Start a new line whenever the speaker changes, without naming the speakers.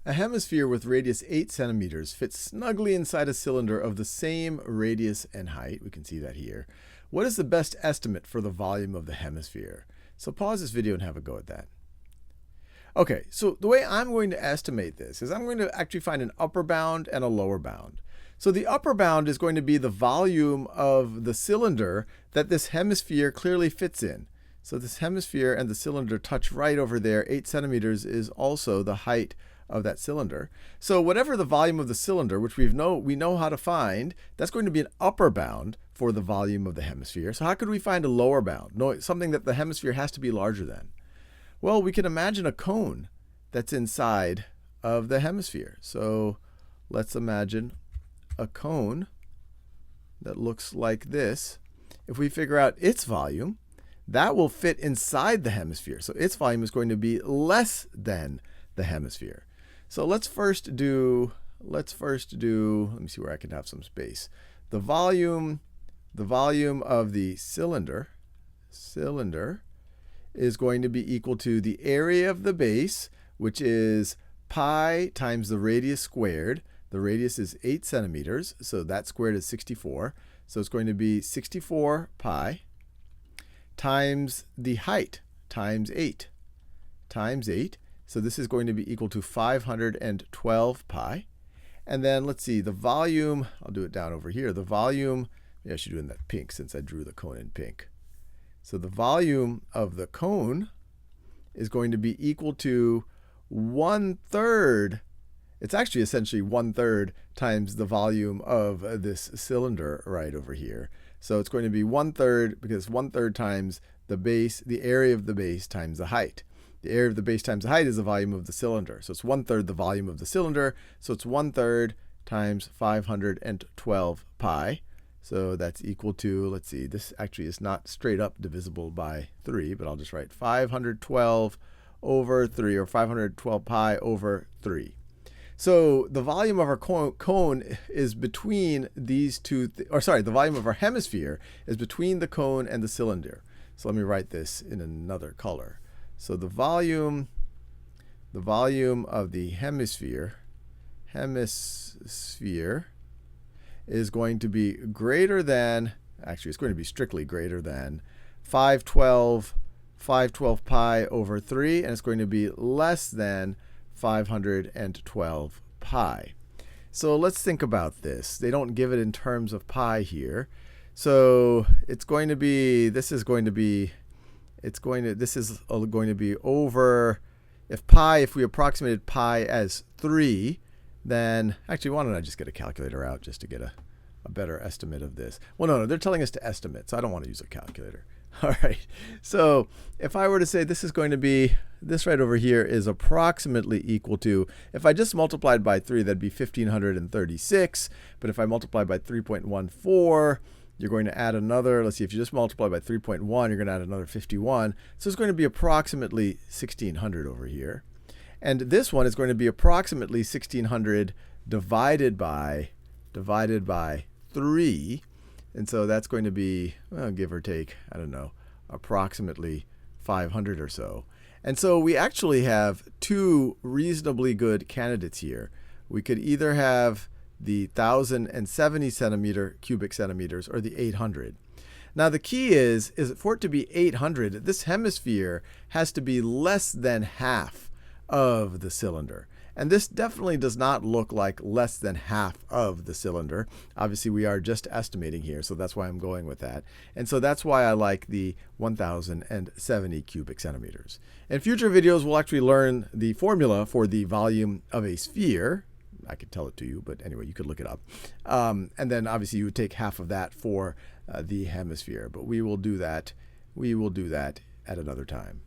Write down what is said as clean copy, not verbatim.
A hemisphere with radius 8 centimeters fits snugly inside a cylinder of the same radius and height. We can see that here. What is the best estimate for the volume of the hemisphere? So pause this video and have a go at that. Okay, so the way I'm going to estimate this is I'm going to actually find an upper bound and a lower bound. So the upper bound is going to be the volume of the cylinder that this hemisphere clearly fits in. So this hemisphere and the cylinder touch right over there. 8 centimeters is also the height of that cylinder. So whatever the volume of the cylinder, which we know how to find, that's going to be an upper bound for the volume of the hemisphere. So how could we find a lower bound? No, something that the hemisphere has to be larger than. Well, we can imagine a cone that's inside of the hemisphere. So let's imagine a cone that looks like this. If we figure out its volume, that will fit inside the hemisphere. So its volume is going to be less than the hemisphere. So let's first do, let me see where I can have some space. The volume of the cylinder is going to be equal to the area of the base, which is pi times the radius squared. The radius is 8 centimeters, so that squared is 64. So it's going to be 64 pi times the height times 8 times 8. So this is going to be equal to 512 pi. And then let's see, the volume, I'll do it down over here. The volume, maybe I should do it in that pink since I drew the cone in pink. So the volume of the cone is going to be equal to 1/3. It's actually essentially 1/3 times the volume of this cylinder right over here. So it's going to be 1/3 because 1/3 times the base, the area of the base times the height. The area of the base times the height is the volume of the cylinder. So it's 1/3 the volume of the cylinder. So it's 1/3 times 512 pi. So that's equal to, let's see, this actually is not straight up divisible by 3, but I'll just write 512 over 3, or 512 pi over 3. So the volume of our cone is between these two, the volume of our hemisphere is between the cone and the cylinder. So let me write this in another color. So the volume of the hemisphere is going to be greater than, actually it's going to be strictly greater than 512 pi over 3, and it's going to be less than 512 pi. So let's think about this. They don't give it in terms of pi here. So it's going to be, this is going to be over, if we approximated pi as 3, then, actually, why don't I just get a calculator out just to get a better estimate of this? Well, no, they're telling us to estimate, so I don't want to use a calculator. All right, so if I were to say this is going to be, this right over here is approximately equal to, if I just multiplied by 3, that'd be 1,536. But if I multiply by 3.14, you're going to add another, let's see, if you just multiply by 3.1, you're going to add another 51. So it's going to be approximately 1,600 over here. And this one is going to be approximately 1,600 divided by 3. And so that's going to be, well, give or take, I don't know, approximately 500 or so. And so we actually have two reasonably good candidates here. We could either have the 1,070 cubic centimeters or the 800. Now the key is for it to be 800, this hemisphere has to be less than half of the cylinder. And this definitely does not look like less than half of the cylinder. Obviously, we are just estimating here, so that's why I'm going with that. And so that's why I like the 1,070 cubic centimeters. In future videos, we'll actually learn the formula for the volume of a sphere. I could tell it to you, but anyway, you could look it up. And then obviously you would take half of that for the hemisphere. But we will do that at another time.